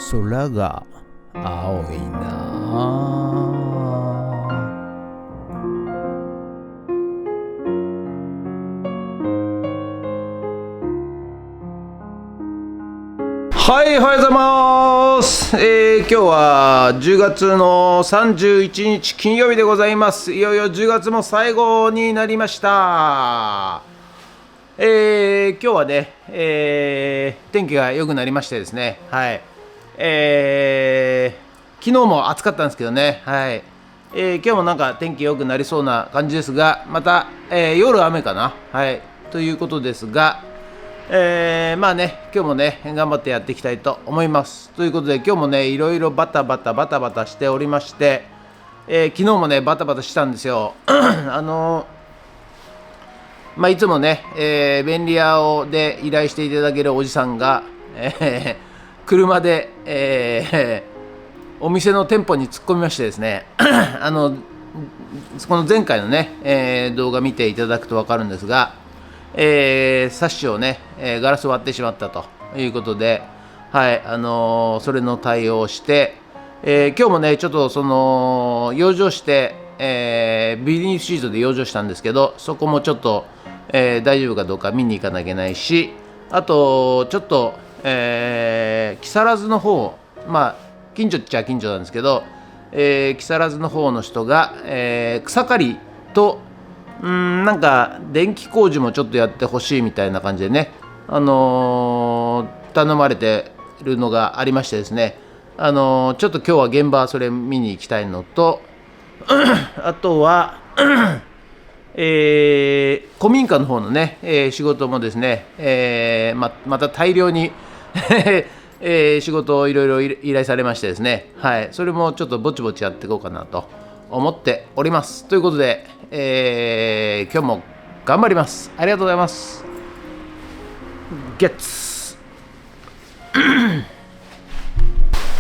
空が青いな。はい、おはようございます。今日は10月の31日金曜日でございます。いよいよ10月も最後になりました。今日はね、天気が良くなりましてですね、はい、昨日も暑かったんですけどね、はい、今日もなんか天気良くなりそうな感じですが、また、夜雨かな、はい、ということですが、まあね、今日もね、頑張ってやっていきたいと思います。ということで、今日もね、いろいろバタバタしておりまして、昨日もね、バタバタしたんですよ。いつもね、便利屋で依頼していただけるおじさんが、車で、お店の店舗に突っ込みましてですね、この前回のね、動画見ていただくと分かるんですが、サッシをね、ガラス割ってしまったということで、はい、それの対応をして、今日もね、ちょっとその養生して、ビニールシートで養生したんですけど、そこもちょっと、大丈夫かどうか見に行かなきゃいけないし、あとちょっと、木更津の方、近所っちゃ近所なんですけど、木更津の方の人が、草刈りとなんか電気工事もちょっとやってほしいみたいな感じでね、頼まれてるのがありましてですね、ちょっと今日は現場それ見に行きたいのとあとは古民家の方のね、仕事もですね、また大量に仕事をいろいろ依頼されましてですね、はい、それもちょっとぼちぼちやっていこうかなと思っております。ということで、今日も頑張ります。ありがとうございます。ゲッツ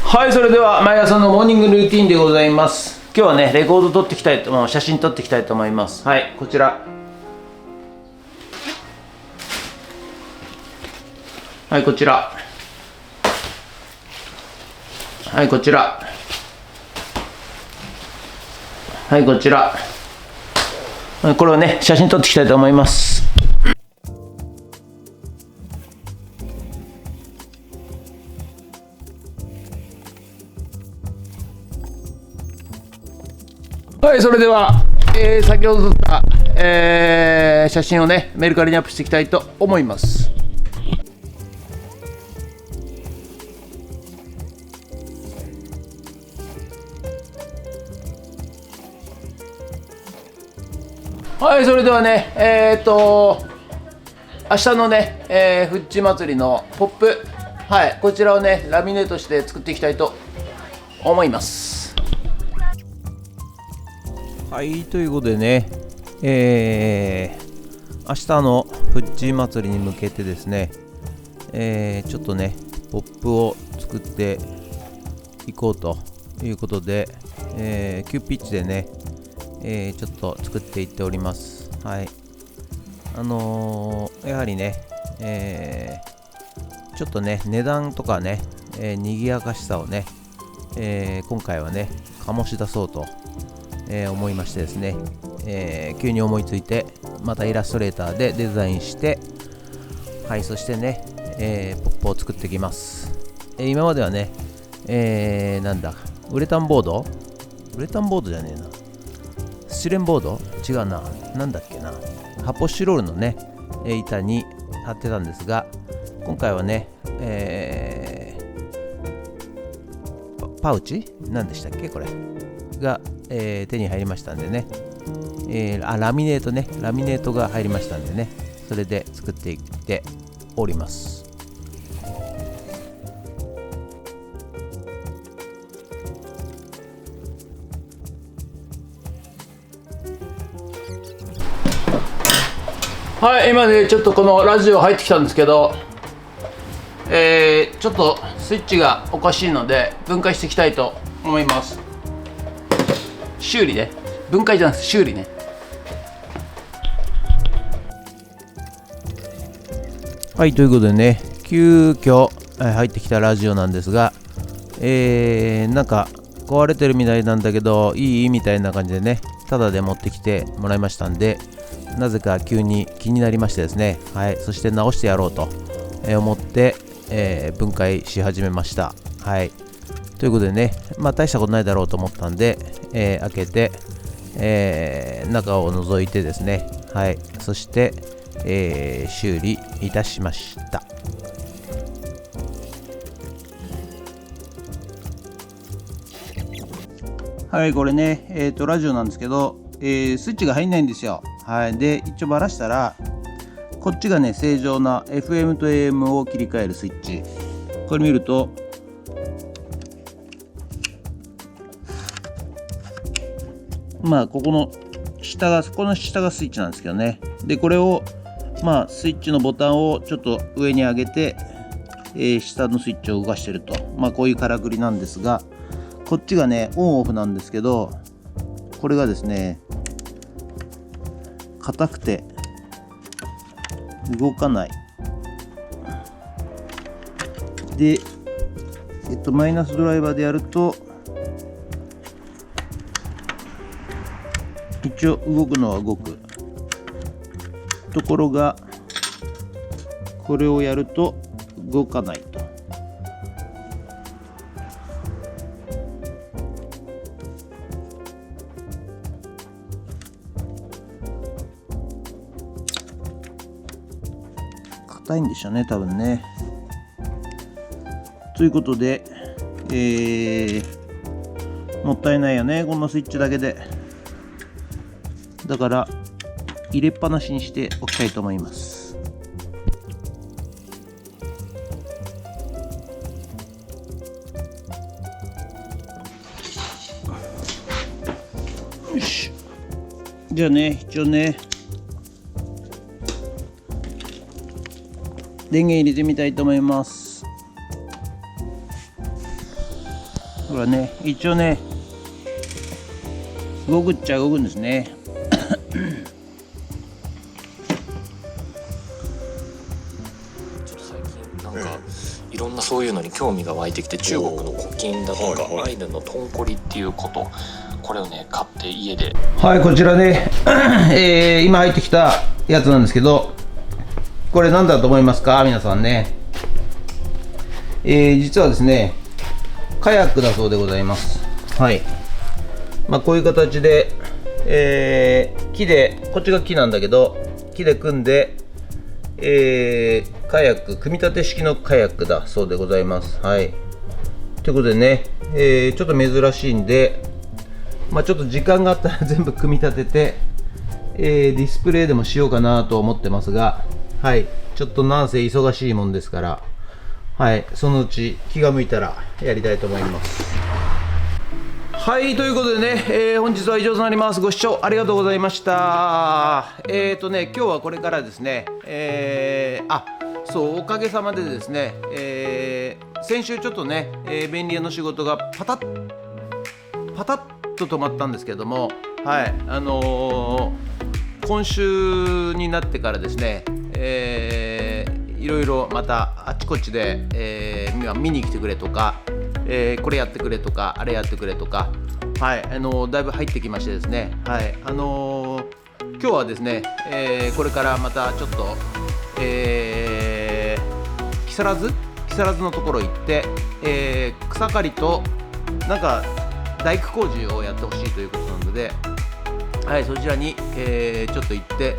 はい、それでは毎朝のモーニングルーティンでございます。今日はね、レコード撮っていきたいと、写真撮っていきたいと思います。はい、こちら。はい、こちら。はい、こちら。はい、こちら。これをね、写真撮っていきたいと思います。はい、それでは、先ほど撮った、写真をね、メルカリにアップしていきたいと思います。はい、それではね、明日のね、フッチ祭りのポップ、はい、こちらをね、ラミネートして作っていきたいと思います。はい、ということでね、明日のフッチ祭りに向けてですね、ちょっとね、ポップを作っていこうということで、急ピッチでね、ちょっと作っていっております。はい。やはりね、ちょっとね、値段とかね、賑やかしさをね、今回はね、醸し出そうと、思いましてですね、急に思いついて、またイラストレーターでデザインして、はい、そしてね、ポップを作っていきます。今まではね、なんだ、ウレタンボードじゃねえな。スチレンボード違うな。なんだっけな。発泡スチロールのね、板に貼ってたんですが、今回はね、パウチ何でしたっけこれが、手に入りましたんでね、ラミネートが入りましたんでね、それで作っていっております。はい、今ね、ちょっとこのラジオ入ってきたんですけど、ちょっとスイッチがおかしいので分解していきたいと思います。修理ね、分解じゃなくて修理ね。はい、ということでね、急遽入ってきたラジオなんですが、なんか壊れてるみたいなんだけどいいみたいな感じでね、タダで持ってきてもらいましたんで、なぜか急に気になりましてですね、はい、そして直してやろうと思って、分解し始めました。はい、ということでね、大したことないだろうと思ったんで、開けて、中を覗いてですね、はい、そして、修理いたしました。はい、これね、ラジオなんですけど、スイッチが入んないんですよ。はい、で一応バラしたら、こっちがね正常な FM と AM を切り替えるスイッチ。これ見るとここの下がスイッチなんですけどね。でこれをスイッチのボタンをちょっと上に上げて、下のスイッチを動かしてると、こういうからくりなんですが、こっちがねオンオフなんですけど、これがですね硬くて動かない。でマイナスドライバーでやると一応動くのは動くところが、これをやると動かないと。硬いんでしょうね、多分ね。ということで、もったいないよね、このスイッチだけで。だから入れっぱなしにしておきたいと思います。よし、じゃあね、一応ね電源入れてみたいと思います。ほらね、一応ね動くっちゃ動くんですね。ちょっと最近なんかいろんなそういうのに興味が湧いてきて、中国の古今だとか、アイヌのトンコリっていうこと、これをね買って家で、はい、こちらね、今入ってきたやつなんですけど、これ何だと思いますか皆さんね。実はですねカヤックだそうでございます。はい、こういう形で、木で、こっちが木なんだけど木で組んで、カヤック、組み立て式のカヤックだそうでございます。はい、ということでね、ちょっと珍しいんで、ちょっと時間があったら全部組み立てて、ディスプレイでもしようかなと思ってますが、はい、ちょっとなんせ忙しいもんですから、はい、そのうち気が向いたらやりたいと思います。はい、ということでね、本日は以上となります。ご視聴ありがとうございました。今日はこれからですね、おかげさまでですね、先週ちょっとね、便利屋の仕事がパタッと止まったんですけども、はい、今週になってからですね、いろいろまたあちこちで、見に来てくれとか、これやってくれとか、あれやってくれとか、はい、だいぶ入ってきましてですね、はい、今日はですね、これからまたちょっと、木更津のところ行って、草刈りとなんか大工工事をやってほしいということなので、はい、そちらに、ちょっと行って、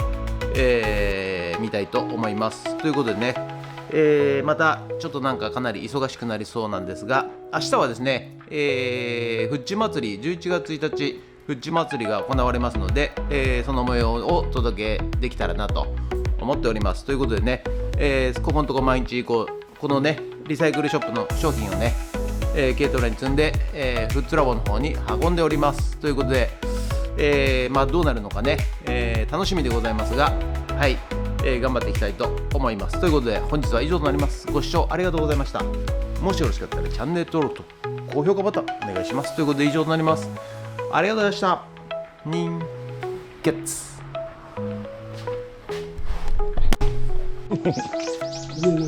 みたいと思います。ということでね、またちょっとなんかかなり忙しくなりそうなんですが、明日はですね、フッチ祭り、11月1日フッチ祭りが行われますので、その模様をお届けできたらなと思っております。ということでね、ここのとこ毎日このねリサイクルショップの商品をね、軽トラに積んで、フッツラボの方に運んでおります。ということで、どうなるのかね、楽しみでございますが、はい、頑張っていきたいと思います。ということで本日は以上となります。ご視聴ありがとうございました。もしよろしかったらチャンネル登録と高評価ボタンお願いします。ということで以上となります。ありがとうございました。人月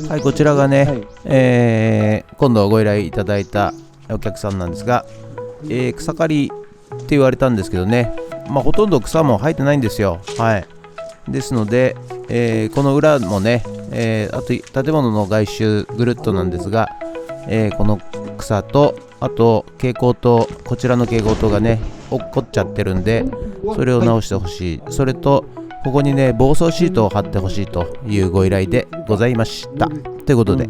はい、こちらがね、今度ご依頼いただいたお客さんなんですが、草刈りって言われたんですけどね、ほとんど草も生えてないんですよ。はい。ですので、この裏もね、あと建物の外周ぐるっとなんですが、この草と、あと蛍光灯、こちらの蛍光灯がね落っこっちゃってるんで、それを直してほしい。それとここにね防草シートを貼ってほしいというご依頼でございました。ということで、